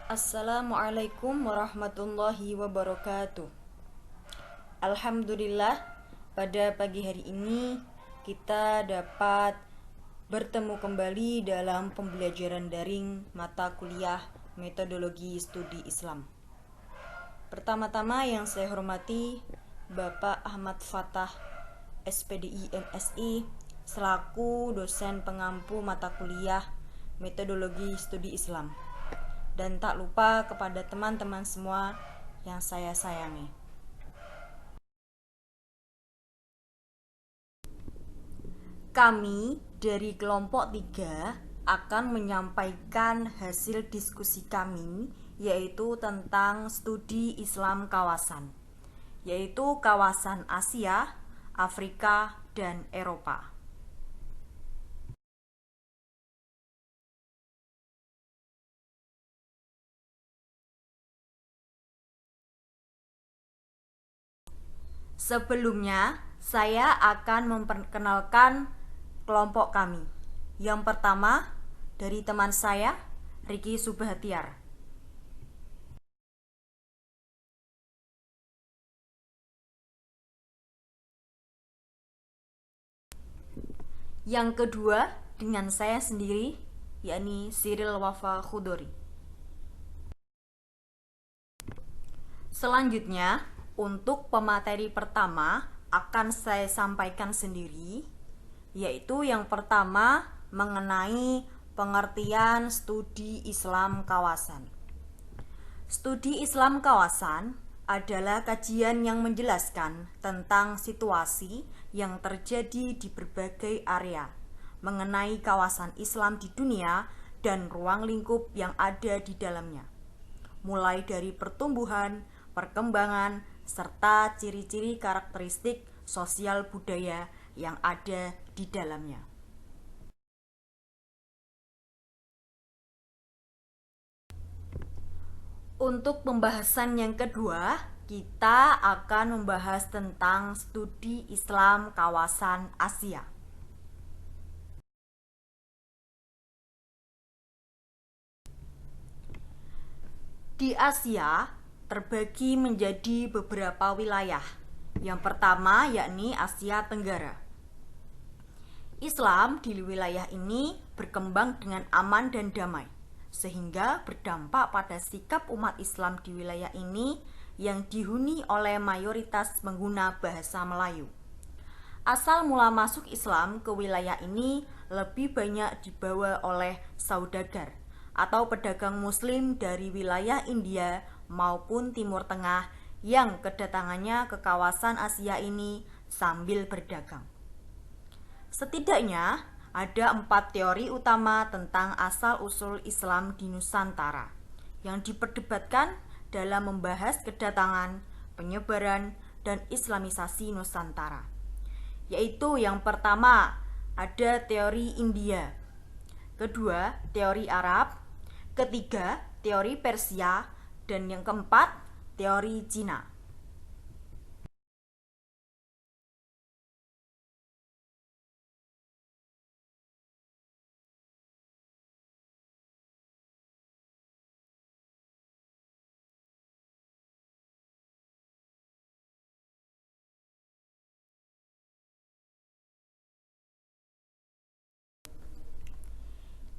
Assalamualaikum warahmatullahi wabarakatuh. Alhamdulillah, pada pagi hari ini kita dapat bertemu kembali dalam pembelajaran daring mata kuliah Metodologi Studi Islam. Pertama-tama yang saya hormati Bapak Ahmad Fathah, SPDI MSI, selaku dosen pengampu mata kuliah Metodologi Studi Islam. Dan tak lupa kepada teman-teman semua yang saya sayangi. Kami dari kelompok 3 akan menyampaikan hasil diskusi kami, yaitu tentang studi Islam kawasan, yaitu kawasan Asia, Afrika, dan Eropa. Sebelumnya, saya akan memperkenalkan kelompok kami. Yang pertama, dari teman saya, Riki Subhatiar. Yang kedua, dengan saya sendiri, yakni Cyril Wafa Khudori. Selanjutnya, untuk pemateri pertama akan saya sampaikan sendiri, yaitu yang pertama mengenai pengertian studi Islam kawasan. Studi Islam kawasan adalah kajian yang menjelaskan tentang situasi yang terjadi di berbagai area, mengenai kawasan Islam di dunia dan ruang lingkup yang ada di dalamnya, mulai dari pertumbuhan, perkembangan, serta ciri-ciri karakteristik sosial budaya yang ada di dalamnya. Untuk pembahasan yang kedua, kita akan membahas tentang studi Islam kawasan Asia. Di Asia terbagi menjadi beberapa wilayah. Yang pertama yakni Asia Tenggara. Islam di wilayah ini berkembang dengan aman dan damai, sehingga berdampak pada sikap umat Islam di wilayah ini yang dihuni oleh mayoritas pengguna bahasa Melayu. Asal mula masuk Islam ke wilayah ini lebih banyak dibawa oleh saudagar atau pedagang muslim dari wilayah India maupun Timur Tengah yang kedatangannya ke kawasan Asia ini sambil berdagang. Setidaknya ada 4 teori utama tentang asal-usul Islam di Nusantara yang diperdebatkan dalam membahas kedatangan, penyebaran, dan islamisasi Nusantara. Yaitu yang pertama ada teori India, kedua teori Arab, ketiga teori Persia, dan yang keempat teori Cina.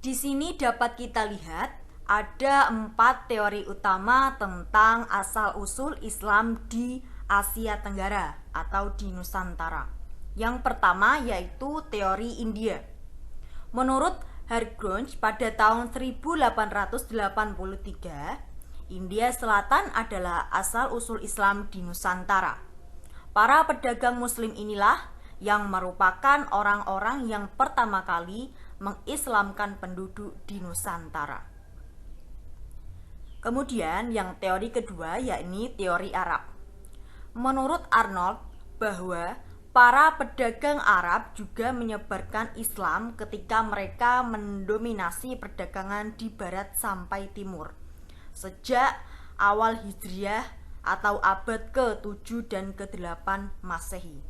Di sini dapat kita lihat ada 4 teori utama tentang asal-usul Islam di Asia Tenggara atau di Nusantara. Yang pertama yaitu teori India. Menurut Hargrunge pada tahun 1883, India Selatan adalah asal-usul Islam di Nusantara. Para pedagang muslim inilah yang merupakan orang-orang yang pertama kali mengislamkan penduduk di Nusantara. Kemudian yang teori kedua yakni teori Arab. Menurut Arnold bahwa para pedagang Arab juga menyebarkan Islam ketika mereka mendominasi perdagangan di barat sampai timur sejak awal Hijriah atau abad ke-7 dan ke-8 Masehi.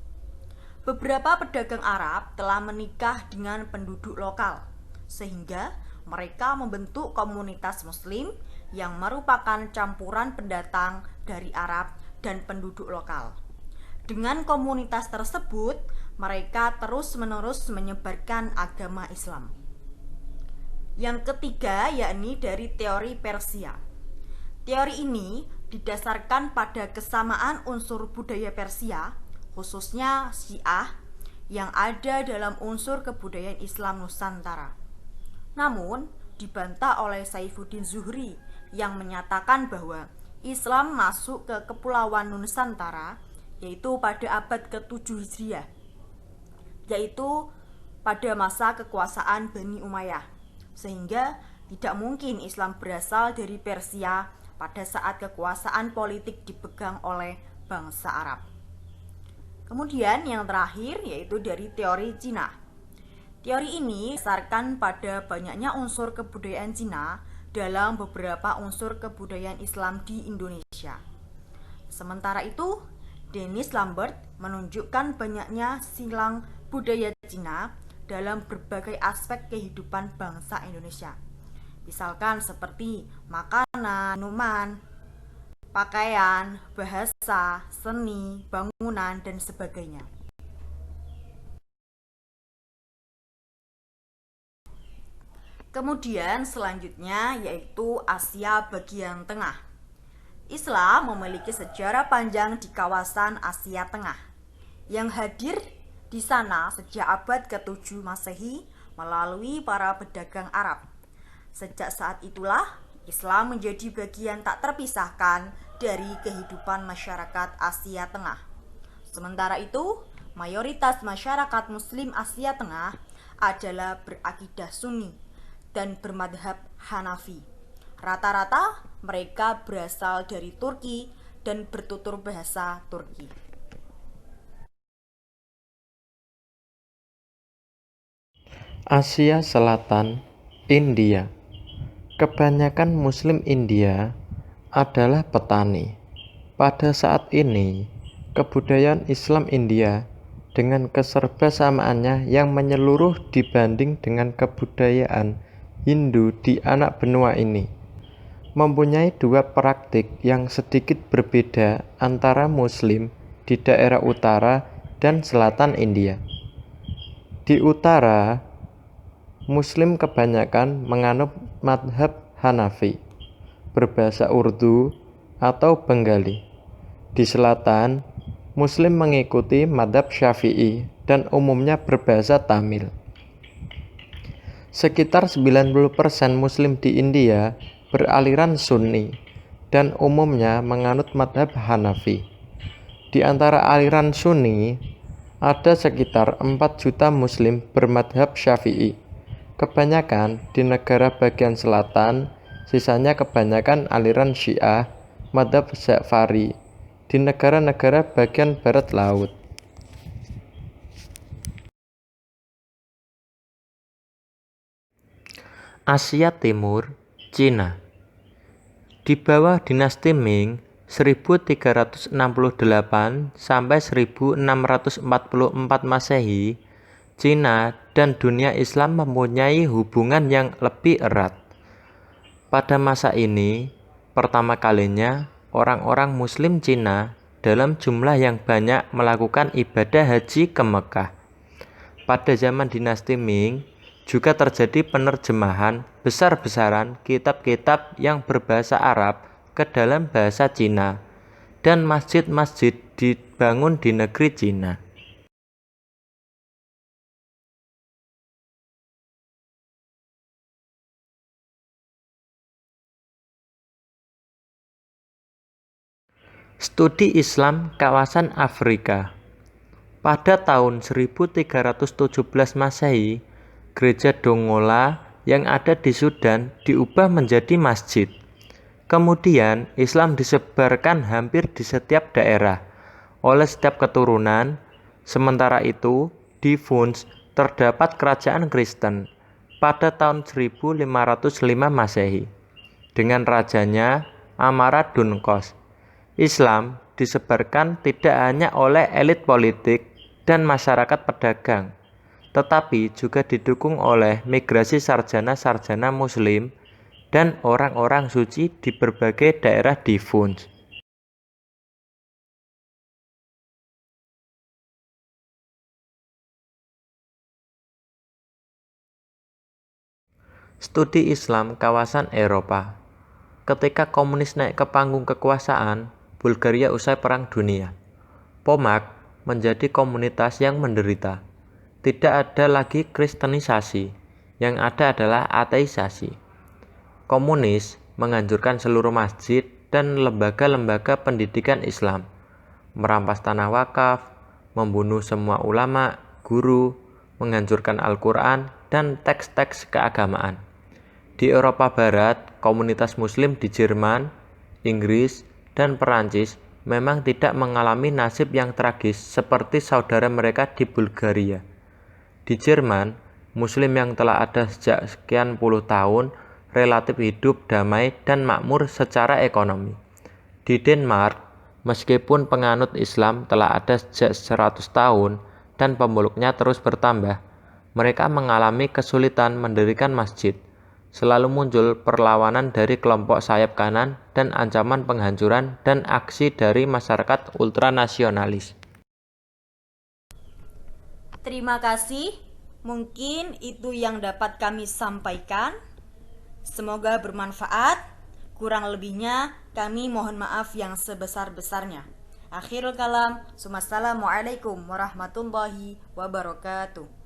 Beberapa pedagang Arab telah menikah dengan penduduk lokal, sehingga mereka membentuk komunitas muslim yang merupakan campuran pendatang dari Arab dan penduduk lokal. Dengan komunitas tersebut, mereka terus-menerus menyebarkan agama Islam. Yang ketiga yakni dari teori Persia. Teori ini didasarkan pada kesamaan unsur budaya Persia, khususnya Syiah, yang ada dalam unsur kebudayaan Islam Nusantara. Namun, dibantah oleh Saifuddin Zuhri yang menyatakan bahwa Islam masuk ke Kepulauan Nusantara yaitu pada abad ke-7 Hijriah, yaitu pada masa kekuasaan Bani Umayyah, sehingga tidak mungkin Islam berasal dari Persia pada saat kekuasaan politik dipegang oleh bangsa Arab. Kemudian yang terakhir yaitu dari teori Cina. Teori ini berdasarkan pada banyaknya unsur kebudayaan Cina dalam beberapa unsur kebudayaan Islam di Indonesia. Sementara itu, Dennis Lambert menunjukkan banyaknya silang budaya Cina dalam berbagai aspek kehidupan bangsa Indonesia. Misalkan seperti makanan, minuman, pakaian, bahasa, seni, bangunan, dan sebagainya. Kemudian selanjutnya yaitu Asia bagian tengah. Islam memiliki sejarah panjang di kawasan Asia Tengah yang hadir di sana sejak abad ke-7 Masehi melalui para pedagang Arab. Sejak saat itulah Islam menjadi bagian tak terpisahkan dari kehidupan masyarakat Asia Tengah. Sementara itu, mayoritas masyarakat Muslim Asia Tengah adalah berakidah Sunni dan bermadhab Hanafi. Rata-rata mereka berasal dari Turki dan bertutur bahasa Turki. Asia Selatan, India. Kebanyakan Muslim India adalah petani. Pada saat ini, kebudayaan Islam India dengan keserbasamaannya yang menyeluruh dibanding dengan kebudayaan Hindu di anak benua ini mempunyai dua praktik yang sedikit berbeda antara Muslim di daerah utara dan selatan India. Di utara, Muslim kebanyakan menganut madhab Hanafi, berbahasa Urdu atau Bengali. Di selatan, Muslim mengikuti madhab Syafi'i dan umumnya berbahasa Tamil. Sekitar 90% Muslim di India beraliran Sunni dan umumnya menganut madhab Hanafi. Di antara aliran Sunni, ada sekitar 4 juta Muslim bermadhab Syafi'i. Kebanyakan di negara bagian selatan, sisanya kebanyakan aliran Syiah, madhab Ja'fari di negara-negara bagian barat laut. Asia Timur, Cina. Di bawah dinasti Ming 1368 sampai 1644 Masehi, Cina dan dunia Islam mempunyai hubungan yang lebih erat. Pada masa ini, pertama kalinya orang-orang Muslim Cina dalam jumlah yang banyak melakukan ibadah haji ke Mekah. Pada zaman dinasti Ming, juga terjadi penerjemahan besar-besaran kitab-kitab yang berbahasa Arab ke dalam bahasa Cina, dan masjid-masjid dibangun di negeri Cina. Studi Islam kawasan Afrika. Pada tahun 1317 Masehi, Gereja Dongola yang ada di Sudan diubah menjadi masjid. Kemudian Islam disebarkan hampir di setiap daerah oleh setiap keturunan. Sementara itu, di Fons terdapat kerajaan Kristen pada tahun 1505 Masehi dengan rajanya Amara-Dunkos. Islam disebarkan tidak hanya oleh elit politik dan masyarakat pedagang, tetapi juga didukung oleh migrasi sarjana-sarjana Muslim dan orang-orang suci di berbagai daerah di Funch. Studi Islam kawasan Eropa. Ketika komunis naik ke panggung kekuasaan, Bulgaria usai Perang Dunia, Pomag menjadi komunitas yang menderita. Tidak ada lagi kristenisasi, yang ada adalah ateisasi. Komunis menganjurkan seluruh masjid dan lembaga-lembaga pendidikan Islam, merampas tanah wakaf, membunuh semua ulama, guru, menganjurkan Al-Quran, dan teks-teks keagamaan. Di Eropa Barat, komunitas Muslim di Jerman, Inggris, dan Perancis memang tidak mengalami nasib yang tragis seperti saudara mereka di Bulgaria. Di Jerman, Muslim yang telah ada sejak sekian puluh tahun relatif hidup damai dan makmur secara ekonomi. Di Denmark, meskipun penganut Islam telah ada sejak 100 tahun dan pemeluknya terus bertambah, mereka mengalami kesulitan mendirikan masjid. Selalu muncul perlawanan dari kelompok sayap kanan dan ancaman penghancuran dan aksi dari masyarakat ultranasionalis. Terima kasih. Mungkin itu yang dapat kami sampaikan. Semoga bermanfaat. Kurang lebihnya kami mohon maaf yang sebesar-besarnya. Akhirul kalam. Wassalamualaikum warahmatullahi wabarakatuh.